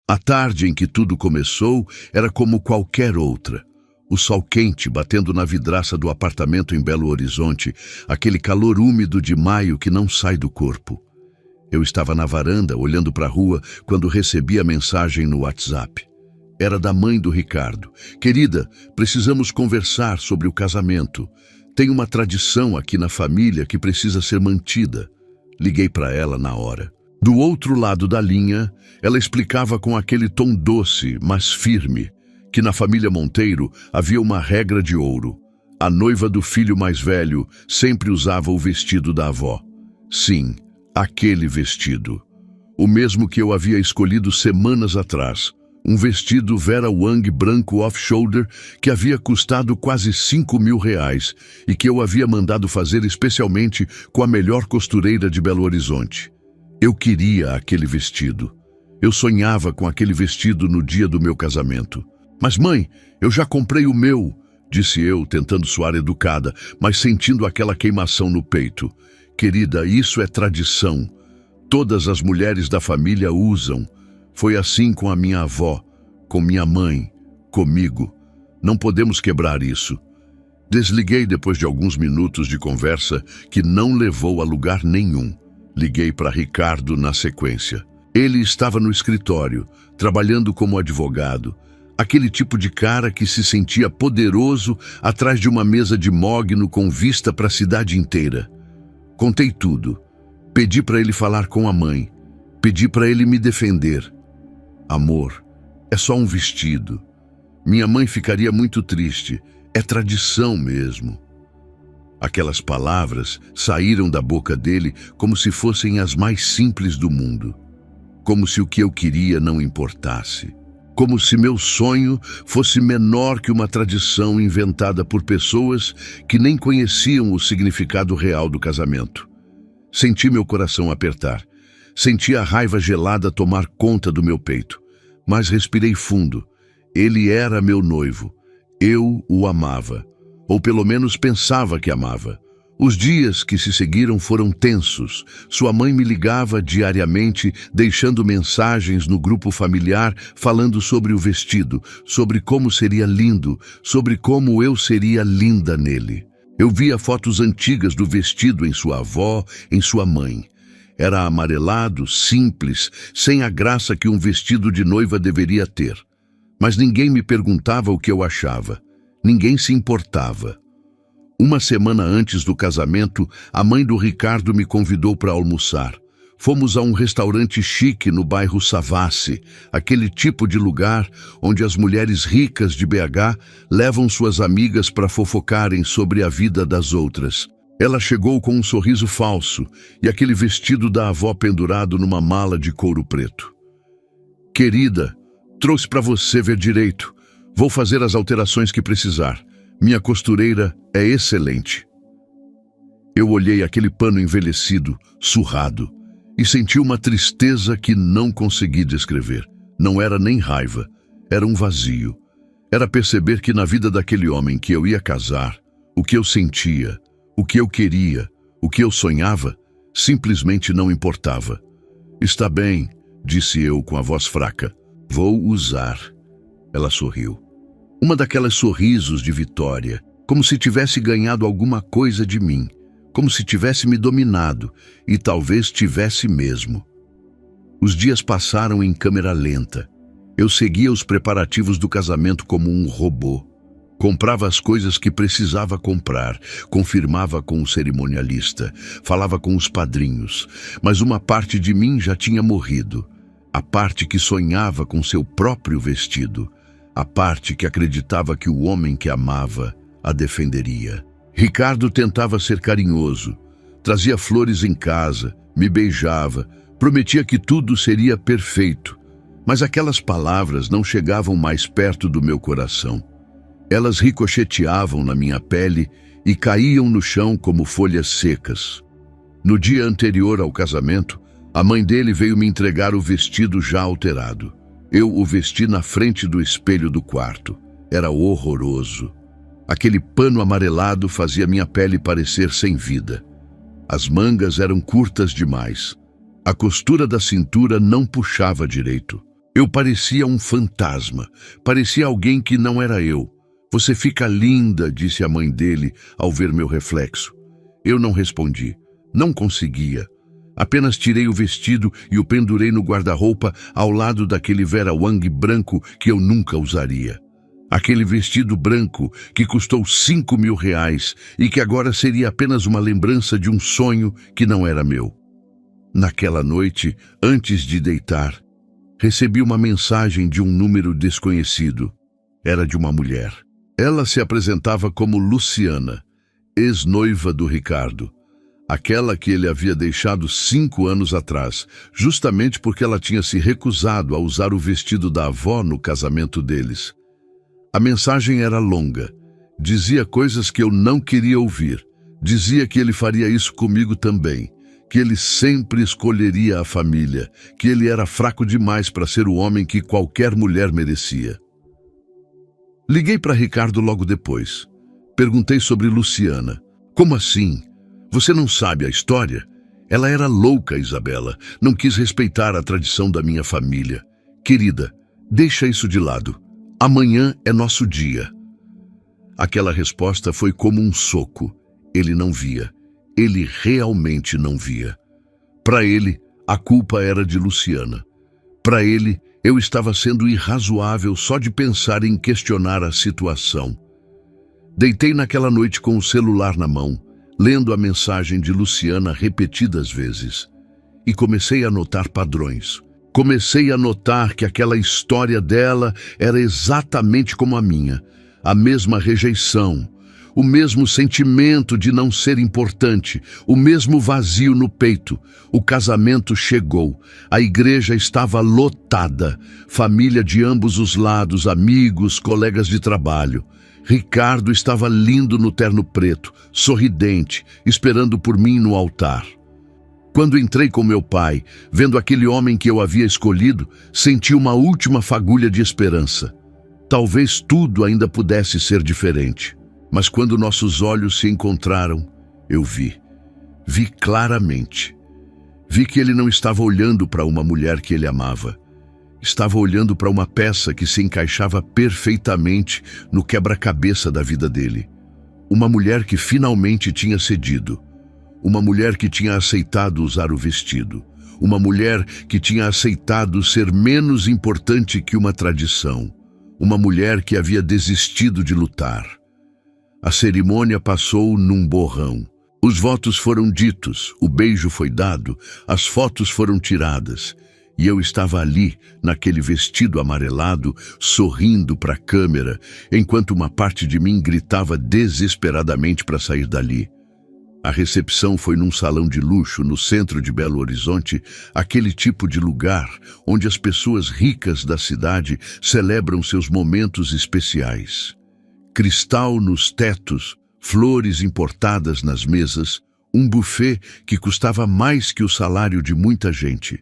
A tarde em que tudo começou era como qualquer outra. O sol quente batendo na vidraça do apartamento em Belo Horizonte, aquele calor úmido de maio que não sai do corpo. Eu estava na varanda, olhando para a rua, quando recebi a mensagem no WhatsApp. Era da mãe do Ricardo. Querida, precisamos conversar sobre o casamento. Tem uma tradição aqui na família que precisa ser mantida. Liguei para ela na hora. Do outro lado da linha, ela explicava com aquele tom doce, mas firme, que na família Monteiro havia uma regra de ouro. A noiva do filho mais velho sempre usava o vestido da avó. Sim, aquele vestido. O mesmo que eu havia escolhido semanas atrás. Um vestido Vera Wang branco off-shoulder que havia custado quase R$ 5.000 e que eu havia mandado fazer especialmente com a melhor costureira de Belo Horizonte. Eu queria aquele vestido. Eu sonhava com aquele vestido no dia do meu casamento. Mas mãe, eu já comprei o meu, disse eu, tentando soar educada, mas sentindo aquela queimação no peito. Querida, isso é tradição. Todas as mulheres da família usam. Foi assim com a minha avó, com minha mãe, comigo. Não podemos quebrar isso. Desliguei depois de alguns minutos de conversa que não levou a lugar nenhum. Liguei para Ricardo na sequência. Ele estava no escritório, trabalhando como advogado. Aquele tipo de cara que se sentia poderoso atrás de uma mesa de mogno com vista para a cidade inteira. Contei tudo. Pedi para ele falar com a mãe. Pedi para ele me defender. Amor, é só um vestido. Minha mãe ficaria muito triste. É tradição mesmo. Aquelas palavras saíram da boca dele como se fossem as mais simples do mundo. Como se o que eu queria não importasse. Como se meu sonho fosse menor que uma tradição inventada por pessoas que nem conheciam o significado real do casamento. Senti meu coração apertar. Senti a raiva gelada tomar conta do meu peito. Mas respirei fundo. Ele era meu noivo. Eu o amava. Ou pelo menos pensava que amava. Os dias que se seguiram foram tensos. Sua mãe me ligava diariamente, deixando mensagens no grupo familiar, falando sobre o vestido, sobre como seria lindo, sobre como eu seria linda nele. Eu via fotos antigas do vestido em sua avó, em sua mãe. Era amarelado, simples, sem a graça que um vestido de noiva deveria ter. Mas ninguém me perguntava o que eu achava. Ninguém se importava. Uma semana antes do casamento, a mãe do Ricardo me convidou para almoçar. Fomos a um restaurante chique no bairro Savassi, aquele tipo de lugar onde as mulheres ricas de BH levam suas amigas para fofocarem sobre a vida das outras. Ela chegou com um sorriso falso e aquele vestido da avó pendurado numa mala de couro preto. Querida, trouxe para você ver direito. Vou fazer as alterações que precisar. Minha costureira é excelente. Eu olhei aquele pano envelhecido, surrado, e senti uma tristeza que não consegui descrever. Não era nem raiva, era um vazio. Era perceber que na vida daquele homem que eu ia casar, o que eu sentia, o que eu queria, o que eu sonhava, simplesmente não importava. Está bem, disse eu com a voz fraca. Vou usar. Ela sorriu. Uma daquelas sorrisos de vitória, como se tivesse ganhado alguma coisa de mim, como se tivesse me dominado, e talvez tivesse mesmo. Os dias passaram em câmera lenta. Eu seguia os preparativos do casamento como um robô. Comprava as coisas que precisava comprar, confirmava com o cerimonialista, falava com os padrinhos, mas uma parte de mim já tinha morrido. A parte que sonhava com seu próprio vestido. A parte que acreditava que o homem que amava a defenderia. Ricardo tentava ser carinhoso, trazia flores em casa, me beijava, prometia que tudo seria perfeito, mas aquelas palavras não chegavam mais perto do meu coração. Elas ricocheteavam na minha pele e caíam no chão como folhas secas. No dia anterior ao casamento, a mãe dele veio me entregar o vestido já alterado. Eu o vesti na frente do espelho do quarto. Era horroroso. Aquele pano amarelado fazia minha pele parecer sem vida. As mangas eram curtas demais. A costura da cintura não puxava direito. Eu parecia um fantasma, parecia alguém que não era eu. Você fica linda, disse a mãe dele ao ver meu reflexo. Eu não respondi, não conseguia. Apenas tirei o vestido e o pendurei no guarda-roupa ao lado daquele Vera Wang branco que eu nunca usaria. Aquele vestido branco que custou R$ 5.000 e que agora seria apenas uma lembrança de um sonho que não era meu. Naquela noite, antes de deitar, recebi uma mensagem de um número desconhecido. Era de uma mulher. Ela se apresentava como Luciana, ex-noiva do Ricardo. Aquela que ele havia deixado 5 anos atrás, justamente porque ela tinha se recusado a usar o vestido da avó no casamento deles. A mensagem era longa. Dizia coisas que eu não queria ouvir. Dizia que ele faria isso comigo também, que ele sempre escolheria a família, que ele era fraco demais para ser o homem que qualquer mulher merecia. Liguei para Ricardo logo depois. Perguntei sobre Luciana. Como assim? Você não sabe a história? Ela era louca, Isabela. Não quis respeitar a tradição da minha família. Querida, deixa isso de lado. Amanhã é nosso dia. Aquela resposta foi como um soco. Ele não via. Ele realmente não via. Para ele, a culpa era de Luciana. Para ele, eu estava sendo irrazoável só de pensar em questionar a situação. Deitei naquela noite com o celular na mão, lendo a mensagem de Luciana repetidas vezes. E comecei a notar padrões. Comecei a notar que aquela história dela era exatamente como a minha. A mesma rejeição, o mesmo sentimento de não ser importante, o mesmo vazio no peito. O casamento chegou, a igreja estava lotada, família de ambos os lados, amigos, colegas de trabalho. Ricardo estava lindo no terno preto, sorridente, esperando por mim no altar. Quando entrei com meu pai, vendo aquele homem que eu havia escolhido, senti uma última fagulha de esperança. Talvez tudo ainda pudesse ser diferente. Mas quando nossos olhos se encontraram, eu vi. Vi claramente. Vi que ele não estava olhando para uma mulher que ele amava. Estava olhando para uma peça que se encaixava perfeitamente no quebra-cabeça da vida dele. Uma mulher que finalmente tinha cedido. Uma mulher que tinha aceitado usar o vestido. Uma mulher que tinha aceitado ser menos importante que uma tradição. Uma mulher que havia desistido de lutar. A cerimônia passou num borrão. Os votos foram ditos, o beijo foi dado, as fotos foram tiradas. E eu estava ali, naquele vestido amarelado, sorrindo para a câmera, enquanto uma parte de mim gritava desesperadamente para sair dali. A recepção foi num salão de luxo no centro de Belo Horizonte, aquele tipo de lugar onde as pessoas ricas da cidade celebram seus momentos especiais. Cristal nos tetos, flores importadas nas mesas, um buffet que custava mais que o salário de muita gente.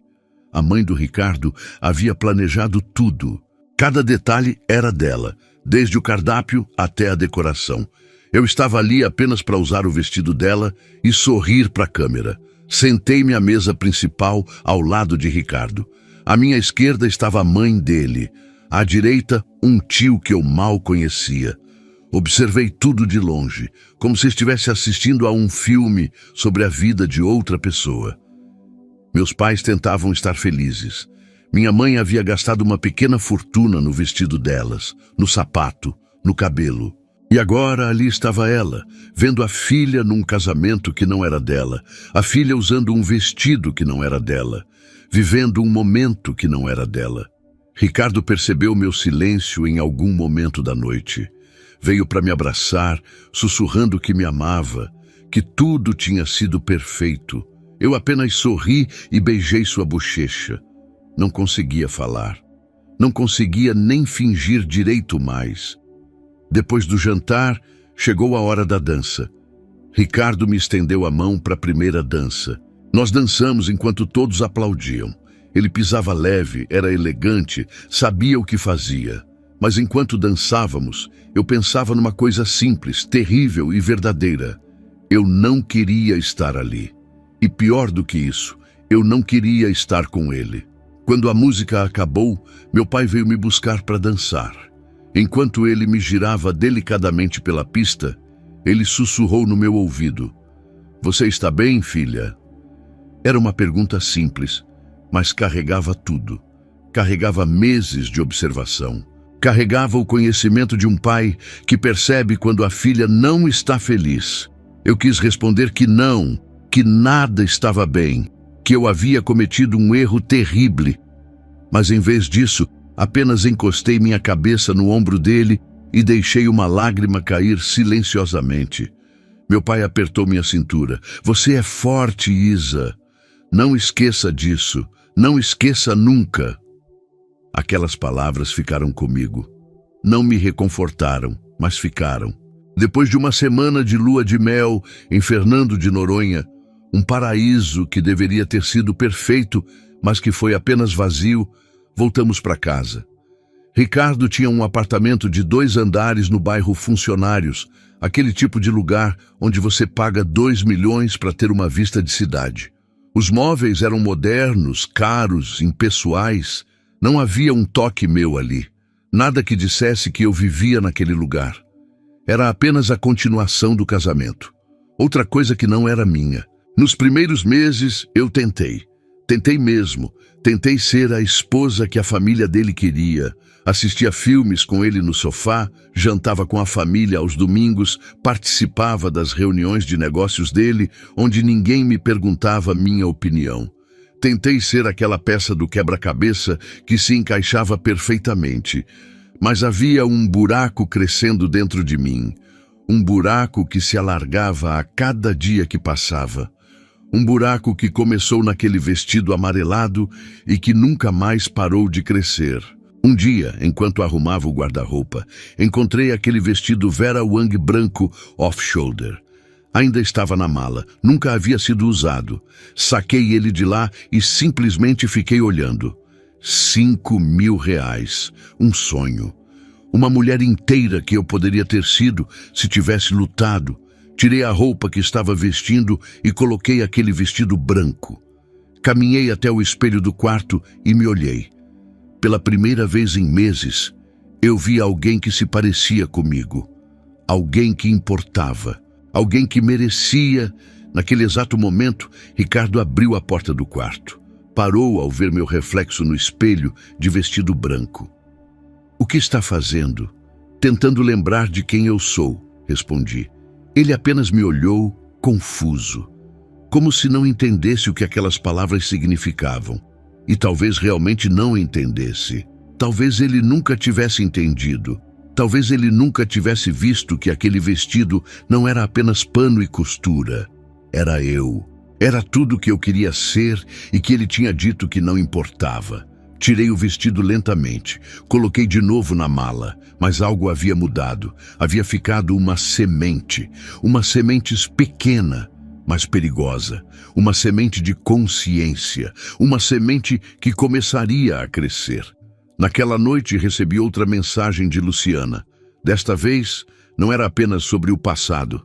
A mãe do Ricardo havia planejado tudo. Cada detalhe era dela, desde o cardápio até a decoração. Eu estava ali apenas para usar o vestido dela e sorrir para a câmera. Sentei-me à mesa principal ao lado de Ricardo. À minha esquerda estava a mãe dele. À direita, um tio que eu mal conhecia. Observei tudo de longe, como se estivesse assistindo a um filme sobre a vida de outra pessoa. Meus pais tentavam estar felizes. Minha mãe havia gastado uma pequena fortuna no vestido delas, no sapato, no cabelo. E agora ali estava ela, vendo a filha num casamento que não era dela, a filha usando um vestido que não era dela, vivendo um momento que não era dela. Ricardo percebeu meu silêncio em algum momento da noite. Veio para me abraçar, sussurrando que me amava, que tudo tinha sido perfeito. Eu apenas sorri e beijei sua bochecha. Não conseguia falar. Não conseguia nem fingir direito mais. Depois do jantar, chegou a hora da dança. Ricardo me estendeu a mão para a primeira dança. Nós dançamos enquanto todos aplaudiam. Ele pisava leve, era elegante, sabia o que fazia. Mas enquanto dançávamos, eu pensava numa coisa simples, terrível e verdadeira. Eu não queria estar ali. E pior do que isso, eu não queria estar com ele. Quando a música acabou, meu pai veio me buscar para dançar. Enquanto ele me girava delicadamente pela pista, ele sussurrou no meu ouvido: "Você está bem, filha?" Era uma pergunta simples, mas carregava tudo. Carregava meses de observação. Carregava o conhecimento de um pai que percebe quando a filha não está feliz. Eu quis responder que não, que nada estava bem, que eu havia cometido um erro terrível. Mas em vez disso, apenas encostei minha cabeça no ombro dele e deixei uma lágrima cair silenciosamente. Meu pai apertou minha cintura. "Você é forte, Isa. Não esqueça disso. Não esqueça nunca." Aquelas palavras ficaram comigo. Não me reconfortaram, mas ficaram. Depois de uma semana de lua de mel em Fernando de Noronha, um paraíso que deveria ter sido perfeito, mas que foi apenas vazio, voltamos para casa. Ricardo tinha um apartamento de 2 andares no bairro Funcionários, aquele tipo de lugar onde você paga 2 milhões para ter uma vista de cidade. Os móveis eram modernos, caros, impessoais. Não havia um toque meu ali. Nada que dissesse que eu vivia naquele lugar. Era apenas a continuação do casamento. Outra coisa que não era minha. Nos primeiros meses, eu tentei. Tentei mesmo. Tentei ser a esposa que a família dele queria. Assistia filmes com ele no sofá, jantava com a família aos domingos, participava das reuniões de negócios dele, onde ninguém me perguntava minha opinião. Tentei ser aquela peça do quebra-cabeça que se encaixava perfeitamente, mas havia um buraco crescendo dentro de mim, um buraco que se alargava a cada dia que passava, um buraco que começou naquele vestido amarelado e que nunca mais parou de crescer. Um dia, enquanto arrumava o guarda-roupa, encontrei aquele vestido Vera Wang branco off-shoulder. Ainda estava na mala, nunca havia sido usado. Saquei ele de lá e simplesmente fiquei olhando. 5.000 reais. Um sonho. Uma mulher inteira que eu poderia ter sido se tivesse lutado. Tirei a roupa que estava vestindo e coloquei aquele vestido branco. Caminhei até o espelho do quarto e me olhei. Pela primeira vez em meses, eu vi alguém que se parecia comigo. Alguém que importava. Alguém que merecia. Naquele exato momento, Ricardo abriu a porta do quarto. Parou ao ver meu reflexo no espelho de vestido branco. "O que está fazendo?" "Tentando lembrar de quem eu sou", respondi. Ele apenas me olhou, confuso, como se não entendesse o que aquelas palavras significavam. E talvez realmente não entendesse. Talvez ele nunca tivesse entendido. Talvez ele nunca tivesse visto que aquele vestido não era apenas pano e costura. Era eu. Era tudo o que eu queria ser e que ele tinha dito que não importava. Tirei o vestido lentamente, coloquei de novo na mala, mas algo havia mudado. Havia ficado uma semente pequena, mas perigosa. Uma semente de consciência, uma semente que começaria a crescer. Naquela noite recebi outra mensagem de Luciana. Desta vez, não era apenas sobre o passado.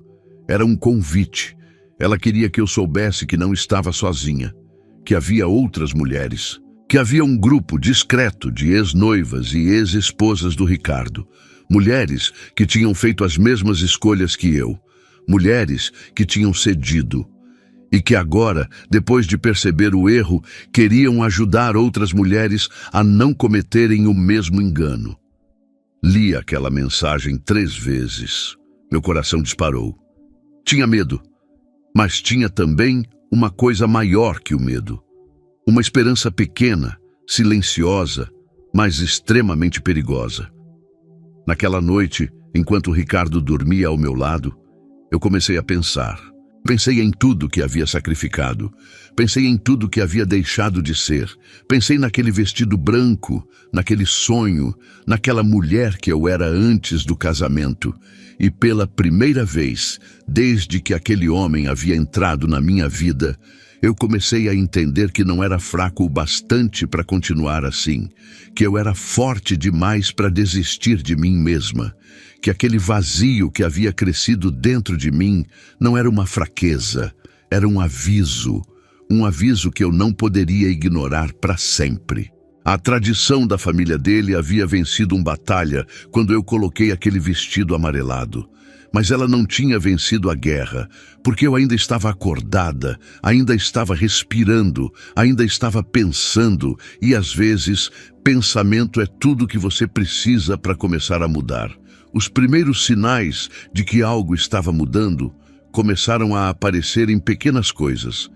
Era um convite. Ela queria que eu soubesse que não estava sozinha, que havia outras mulheres, que havia um grupo discreto de ex-noivas e ex-esposas do Ricardo. Mulheres que tinham feito as mesmas escolhas que eu. Mulheres que tinham cedido. E que agora, depois de perceber o erro, queriam ajudar outras mulheres a não cometerem o mesmo engano. Li aquela mensagem 3 vezes. Meu coração disparou. Tinha medo, mas tinha também uma coisa maior que o medo. Uma esperança pequena, silenciosa, mas extremamente perigosa. Naquela noite, enquanto o Ricardo dormia ao meu lado, eu comecei a pensar. Pensei em tudo que havia sacrificado. Pensei em tudo que havia deixado de ser. Pensei naquele vestido branco, naquele sonho, naquela mulher que eu era antes do casamento. E pela primeira vez, desde que aquele homem havia entrado na minha vida, eu comecei a entender que não era fraco o bastante para continuar assim, que eu era forte demais para desistir de mim mesma, que aquele vazio que havia crescido dentro de mim não era uma fraqueza, era um aviso, um aviso que eu não poderia ignorar para sempre. A tradição da família dele havia vencido uma batalha quando eu coloquei aquele vestido amarelado. Mas ela não tinha vencido a guerra, porque eu ainda estava acordada, ainda estava respirando, ainda estava pensando, e às vezes, pensamento é tudo que você precisa para começar a mudar. Os primeiros sinais de que algo estava mudando começaram a aparecer em pequenas coisas.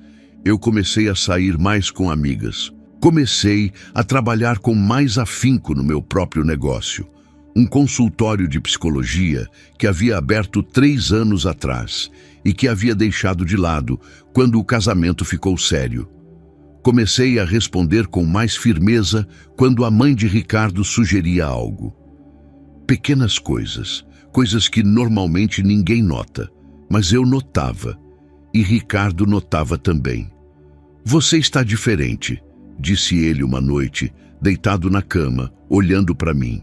Eu comecei a sair mais com amigas. Comecei a trabalhar com mais afinco no meu próprio negócio. Um consultório de psicologia que havia aberto 3 anos atrás e que havia deixado de lado quando o casamento ficou sério. Comecei a responder com mais firmeza quando a mãe de Ricardo sugeria algo. Pequenas coisas, coisas que normalmente ninguém nota, mas eu notava, e Ricardo notava também. "Você está diferente", disse ele uma noite, deitado na cama, olhando para mim.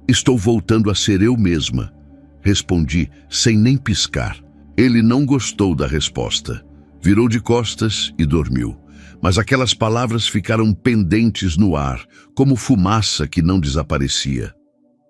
"Estou voltando a ser eu mesma", respondi sem nem piscar. Ele não gostou da resposta. Virou de costas e dormiu. Mas aquelas palavras ficaram pendentes no ar, como fumaça que não desaparecia.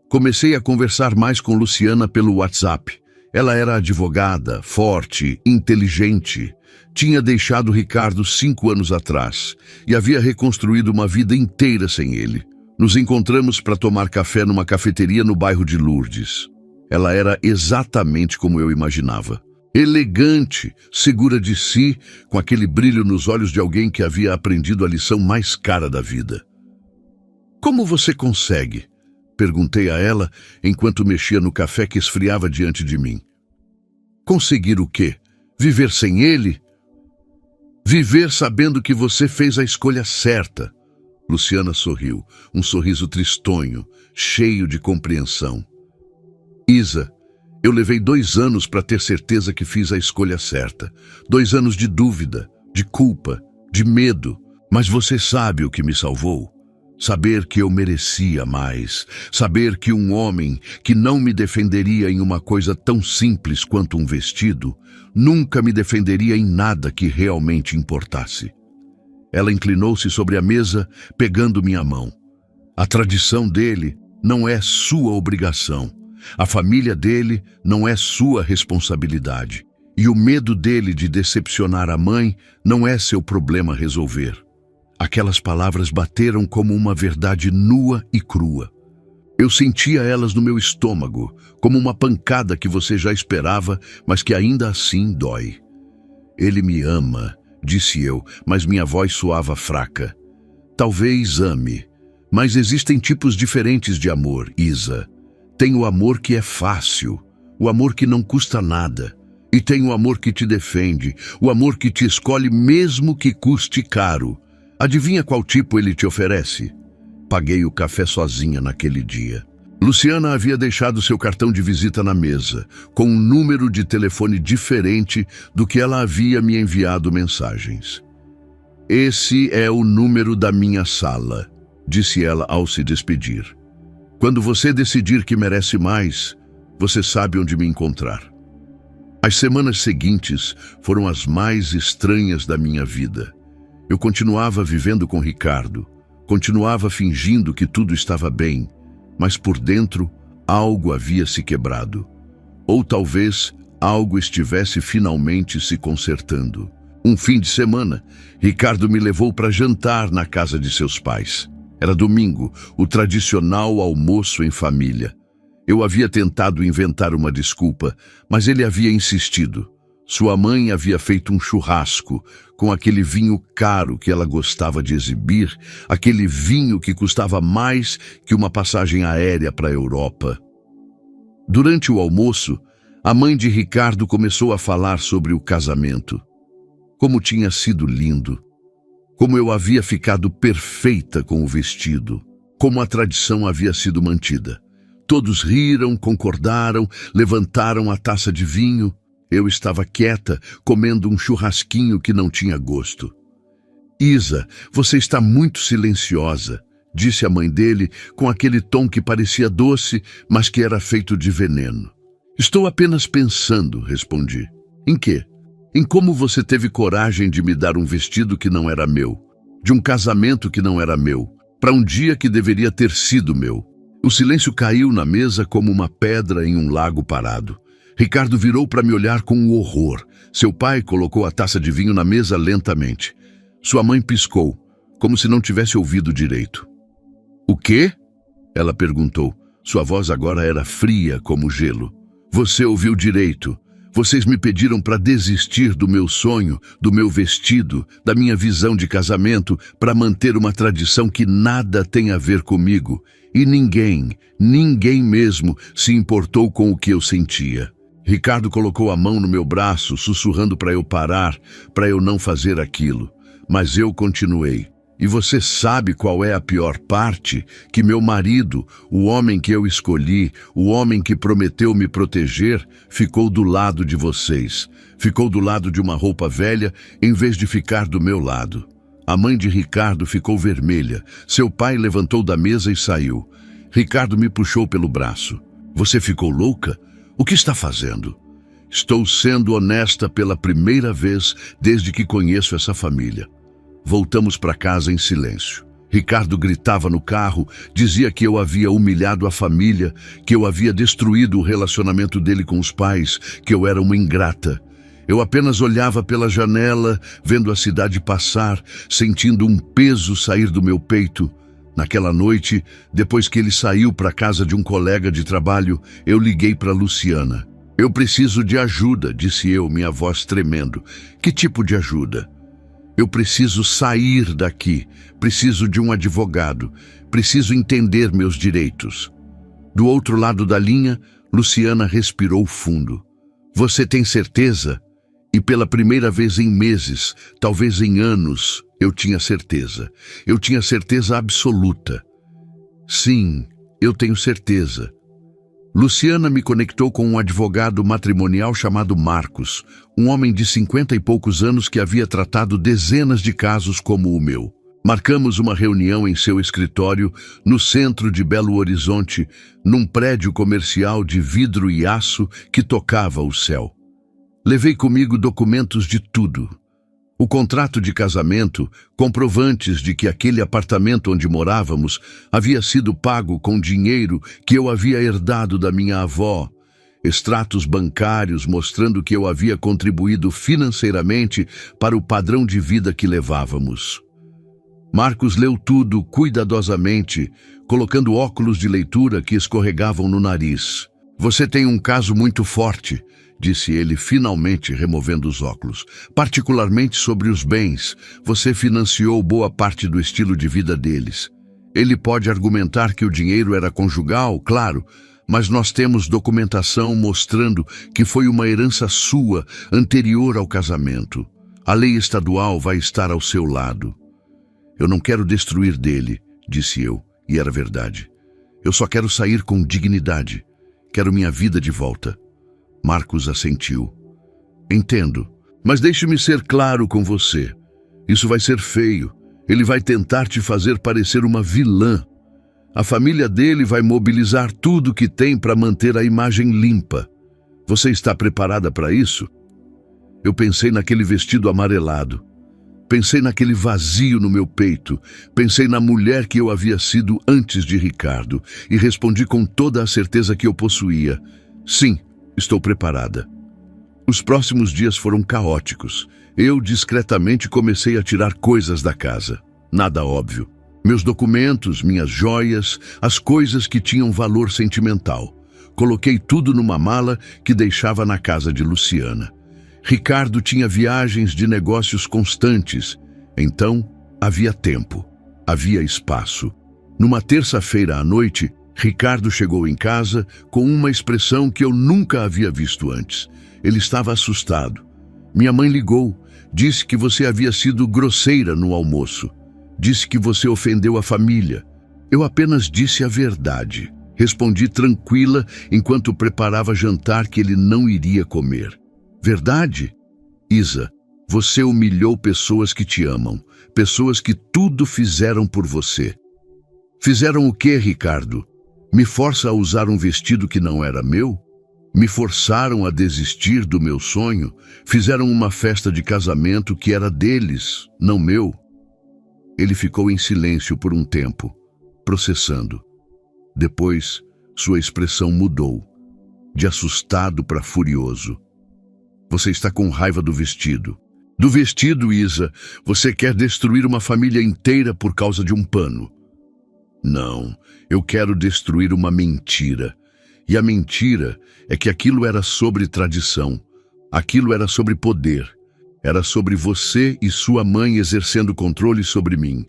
Comecei a conversar mais com Luciana pelo WhatsApp. Ela era advogada, forte, inteligente. Tinha deixado Ricardo 5 anos atrás e havia reconstruído uma vida inteira sem ele. Nos encontramos para tomar café numa cafeteria no bairro de Lourdes. Ela era exatamente como eu imaginava. Elegante, segura de si, com aquele brilho nos olhos de alguém que havia aprendido a lição mais cara da vida. "Como você consegue?", perguntei a ela enquanto mexia no café que esfriava diante de mim. "Conseguir o quê? Viver sem ele?" "Viver sabendo que você fez a escolha certa." Luciana sorriu, um sorriso tristonho, cheio de compreensão. "Isa, eu levei 2 anos para ter certeza que fiz a escolha certa. 2 anos de dúvida, de culpa, de medo. Mas você sabe o que me salvou? Saber que eu merecia mais. Saber que um homem que não me defenderia em uma coisa tão simples quanto um vestido, nunca me defenderia em nada que realmente importasse." Ela inclinou-se sobre a mesa, pegando minha mão. "A tradição dele não é sua obrigação. A família dele não é sua responsabilidade. E o medo dele de decepcionar a mãe não é seu problema resolver." Aquelas palavras bateram como uma verdade nua e crua. Eu sentia elas no meu estômago, como uma pancada que você já esperava, mas que ainda assim dói. "Ele me ama", disse eu, mas minha voz soava fraca. "Talvez ame, mas existem tipos diferentes de amor, Isa. Tem o amor que é fácil, o amor que não custa nada. E tem o amor que te defende, o amor que te escolhe mesmo que custe caro. Adivinha qual tipo ele te oferece?" Paguei o café sozinha naquele dia. Luciana havia deixado seu cartão de visita na mesa, com um número de telefone diferente do que ela havia me enviado mensagens. "Esse é o número da minha sala", disse ela ao se despedir. "Quando você decidir que merece mais, você sabe onde me encontrar." As semanas seguintes foram as mais estranhas da minha vida. Eu continuava vivendo com Ricardo, continuava fingindo que tudo estava bem, mas por dentro algo havia se quebrado. Ou talvez algo estivesse finalmente se consertando. Um fim de semana, Ricardo me levou para jantar na casa de seus pais. Era domingo, o tradicional almoço em família. Eu havia tentado inventar uma desculpa, mas ele havia insistido. Sua mãe havia feito um churrasco com aquele vinho caro que ela gostava de exibir, aquele vinho que custava mais que uma passagem aérea para a Europa. Durante o almoço, a mãe de Ricardo começou a falar sobre o casamento. Como tinha sido lindo. Como eu havia ficado perfeita com o vestido. Como a tradição havia sido mantida. Todos riram, concordaram, levantaram a taça de vinho. Eu estava quieta, comendo um churrasquinho que não tinha gosto. "Isa, você está muito silenciosa", disse a mãe dele com aquele tom que parecia doce, mas que era feito de veneno. "Estou apenas pensando", respondi. "Em quê?" Em como você teve coragem de me dar um vestido que não era meu, de um casamento que não era meu, para um dia que deveria ter sido meu. O silêncio caiu na mesa como uma pedra em um lago parado. Ricardo virou para me olhar com horror. Seu pai colocou a taça de vinho na mesa lentamente. Sua mãe piscou, como se não tivesse ouvido direito. "O quê?" ela perguntou. Sua voz agora era fria como gelo. "Você ouviu direito. Vocês me pediram para desistir do meu sonho, do meu vestido, da minha visão de casamento, para manter uma tradição que nada tem a ver comigo. E ninguém mesmo se importou com o que eu sentia." Ricardo colocou a mão no meu braço, sussurrando para eu parar, para eu não fazer aquilo. Mas eu continuei. E você sabe qual é a pior parte? Que meu marido, o homem que eu escolhi, o homem que prometeu me proteger, ficou do lado de vocês. Ficou do lado de uma roupa velha, em vez de ficar do meu lado. A mãe de Ricardo ficou vermelha. Seu pai levantou da mesa e saiu. Ricardo me puxou pelo braço. "Você ficou louca? O que está fazendo?" "Estou sendo honesta pela primeira vez desde que conheço essa família." Voltamos para casa em silêncio. Ricardo gritava no carro, dizia que eu havia humilhado a família, que eu havia destruído o relacionamento dele com os pais, que eu era uma ingrata. Eu apenas olhava pela janela, vendo a cidade passar, sentindo um peso sair do meu peito. Naquela noite, depois que ele saiu para a casa de um colega de trabalho, eu liguei para Luciana. "Eu preciso de ajuda", disse eu, minha voz tremendo. "Que tipo de ajuda?" "Eu preciso sair daqui, preciso de um advogado, preciso entender meus direitos." Do outro lado da linha, Luciana respirou fundo. "Você tem certeza?" E pela primeira vez em meses, talvez em anos, eu tinha certeza. Eu tinha certeza absoluta. "Sim, eu tenho certeza." Luciana me conectou com um advogado matrimonial chamado Marcos, um homem de 50 e poucos anos que havia tratado dezenas de casos como o meu. Marcamos uma reunião em seu escritório, no centro de Belo Horizonte, num prédio comercial de vidro e aço que tocava o céu. Levei comigo documentos de tudo. O contrato de casamento, comprovantes de que aquele apartamento onde morávamos havia sido pago com dinheiro que eu havia herdado da minha avó, extratos bancários mostrando que eu havia contribuído financeiramente para o padrão de vida que levávamos. Marcos leu tudo cuidadosamente, colocando óculos de leitura que escorregavam no nariz. "Você tem um caso muito forte", disse ele, finalmente removendo os óculos. "Particularmente sobre os bens. Você financiou boa parte do estilo de vida deles. Ele pode argumentar que o dinheiro era conjugal, claro, mas nós temos documentação mostrando que foi uma herança sua, anterior ao casamento. A lei estadual vai estar ao seu lado." "Eu não quero destruir dele", disse eu, e era verdade. "Eu só quero sair com dignidade. Quero minha vida de volta." Marcos assentiu. "Entendo, mas deixe-me ser claro com você. Isso vai ser feio. Ele vai tentar te fazer parecer uma vilã. A família dele vai mobilizar tudo que tem para manter a imagem limpa. Você está preparada para isso?" Eu pensei naquele vestido amarelado. Pensei naquele vazio no meu peito. Pensei na mulher que eu havia sido antes de Ricardo e respondi com toda a certeza que eu possuía: "Sim, estou preparada." Os próximos dias foram caóticos. Eu discretamente comecei a tirar coisas da casa. Nada óbvio. Meus documentos, minhas joias, as coisas que tinham valor sentimental. Coloquei tudo numa mala que deixava na casa de Luciana. Ricardo tinha viagens de negócios constantes. Então, havia tempo. Havia espaço. Numa terça-feira à noite, Ricardo chegou em casa com uma expressão que eu nunca havia visto antes. Ele estava assustado. "Minha mãe ligou. Disse que você havia sido grosseira no almoço. Disse que você ofendeu a família." Eu apenas disse a verdade. Respondi tranquila enquanto preparava jantar que ele não iria comer. "Verdade? Isa, você humilhou pessoas que te amam, pessoas que tudo fizeram por você." "Fizeram o quê, Ricardo? Me força a usar um vestido que não era meu?" Me forçaram a desistir do meu sonho, fizeram uma festa de casamento que era deles, não meu. Ele ficou em silêncio por um tempo, processando. Depois, sua expressão mudou, de assustado para furioso. Você está com raiva do vestido. Do vestido, Isa, você quer destruir uma família inteira por causa de um pano. Não, eu quero destruir uma mentira. E a mentira é que aquilo era sobre tradição, aquilo era sobre poder, era sobre você e sua mãe exercendo controle sobre mim.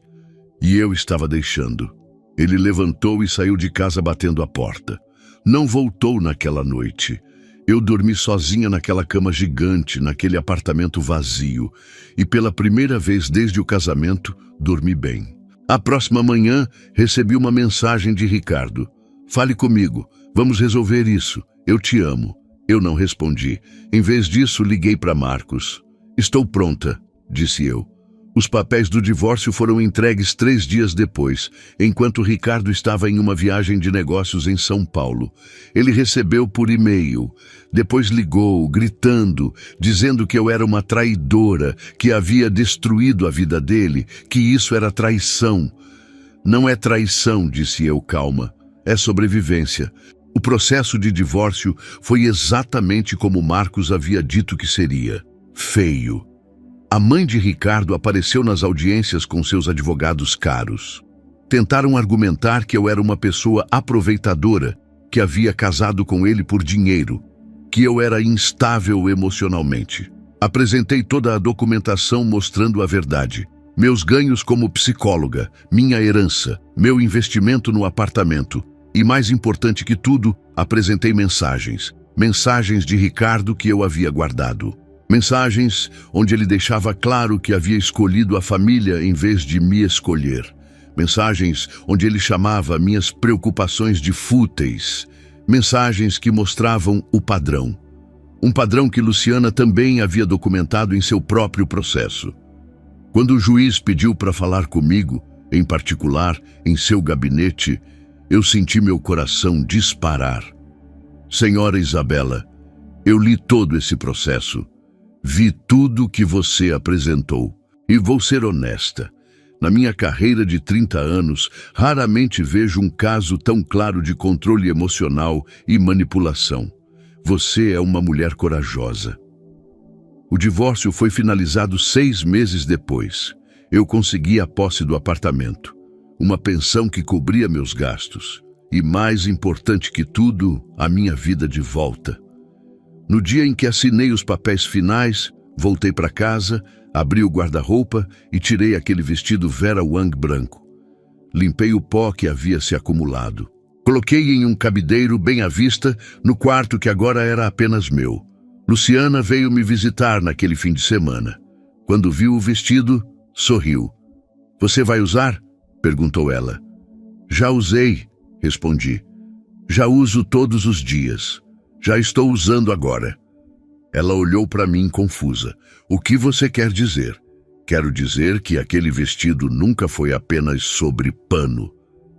E eu estava deixando. Ele levantou e saiu de casa batendo a porta. Não voltou naquela noite. Eu dormi sozinha naquela cama gigante, naquele apartamento vazio, e pela primeira vez desde o casamento, dormi bem. A próxima manhã, recebi uma mensagem de Ricardo. Fale comigo, vamos resolver isso. Eu te amo. Eu não respondi. Em vez disso, liguei para Marcos. Estou pronta, disse eu. Os papéis do divórcio foram entregues 3 dias depois, enquanto Ricardo estava em uma viagem de negócios em São Paulo. Ele recebeu por e-mail. Depois ligou, gritando, dizendo que eu era uma traidora, que havia destruído a vida dele, que isso era traição. Não é traição, disse eu, calma. É sobrevivência. O processo de divórcio foi exatamente como Marcos havia dito que seria. Feio. A mãe de Ricardo apareceu nas audiências com seus advogados caros. Tentaram argumentar que eu era uma pessoa aproveitadora, que havia casado com ele por dinheiro, que eu era instável emocionalmente. Apresentei toda a documentação mostrando a verdade. Meus ganhos como psicóloga, minha herança, meu investimento no apartamento. E mais importante que tudo, apresentei mensagens. Mensagens de Ricardo que eu havia guardado. Mensagens onde ele deixava claro que havia escolhido a família em vez de me escolher. Mensagens onde ele chamava minhas preocupações de fúteis. Mensagens que mostravam o padrão. Um padrão que Luciana também havia documentado em seu próprio processo. Quando o juiz pediu para falar comigo, em particular, em seu gabinete, eu senti meu coração disparar. Senhora Isabela, eu li todo esse processo. Vi tudo que você apresentou. E vou ser honesta. Na minha carreira de 30 anos, raramente vejo um caso tão claro de controle emocional e manipulação. Você é uma mulher corajosa. O divórcio foi finalizado 6 meses depois. Eu consegui a posse do apartamento. Uma pensão que cobria meus gastos. E mais importante que tudo, a minha vida de volta. No dia em que assinei os papéis finais, voltei para casa, abri o guarda-roupa e tirei aquele vestido Vera Wang branco. Limpei o pó que havia se acumulado. Coloquei em um cabideiro bem à vista, no quarto que agora era apenas meu. Luciana veio me visitar naquele fim de semana. Quando viu o vestido, sorriu. Você vai usar? Perguntou ela. Já usei, respondi. Já uso todos os dias. Já estou usando agora. Ela olhou para mim confusa. O que você quer dizer? Quero dizer que aquele vestido nunca foi apenas sobre pano.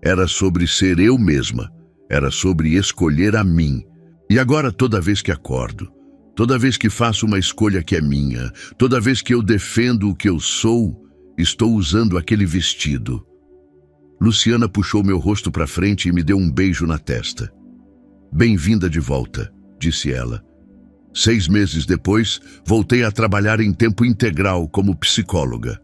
Era sobre ser eu mesma. Era sobre escolher a mim. E agora, toda vez que acordo, toda vez que faço uma escolha que é minha, toda vez que eu defendo o que eu sou, estou usando aquele vestido. Luciana puxou meu rosto para frente e me deu um beijo na testa. Bem-vinda de volta, disse ela. 6 meses depois, voltei a trabalhar em tempo integral como psicóloga.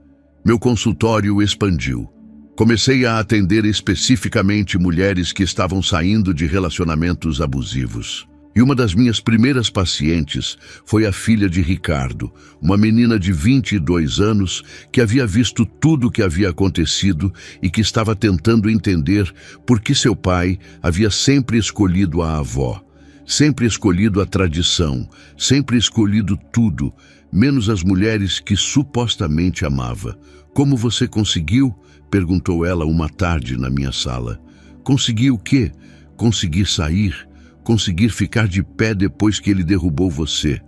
Meu consultório expandiu. Comecei a atender especificamente mulheres que estavam saindo de relacionamentos abusivos. E uma das minhas primeiras pacientes foi a filha de Ricardo, uma menina de 22 anos que havia visto tudo o que havia acontecido e que estava tentando entender por que seu pai havia sempre escolhido a avó, sempre escolhido a tradição, sempre escolhido tudo, menos as mulheres que supostamente amava. Como você conseguiu? Perguntou ela uma tarde na minha sala. Consegui o quê? Conseguir sair? Conseguir ficar de pé depois que ele derrubou você.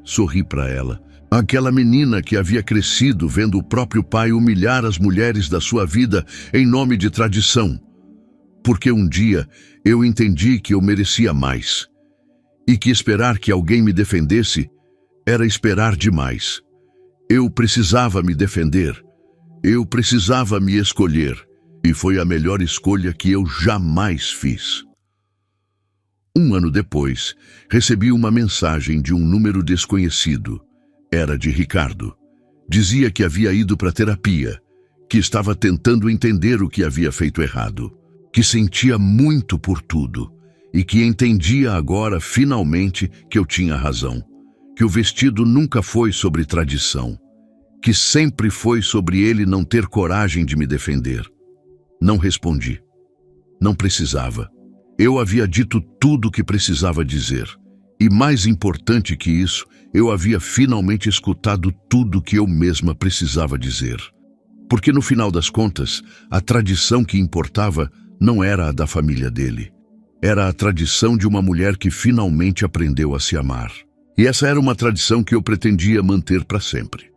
Sorri para ela. Aquela menina que havia crescido vendo o próprio pai humilhar as mulheres da sua vida em nome de tradição. Porque um dia eu entendi que eu merecia mais. e que esperar que alguém me defendesse era esperar demais. Eu precisava me defender. Eu precisava me escolher. E foi a melhor escolha que eu jamais fiz. Um ano depois, recebi uma mensagem de um número desconhecido. Era de Ricardo. Dizia que havia ido para terapia, que estava tentando entender o que havia feito errado, que sentia muito por tudo e que entendia agora, finalmente, que eu tinha razão, que o vestido nunca foi sobre tradição, que sempre foi sobre ele não ter coragem de me defender. Não respondi. Não precisava. Eu havia dito tudo o que precisava dizer. E mais importante que isso, eu havia finalmente escutado tudo o que eu mesma precisava dizer. Porque no final das contas, a tradição que importava não era a da família dele. Era a tradição de uma mulher que finalmente aprendeu a se amar. E essa era uma tradição que eu pretendia manter para sempre.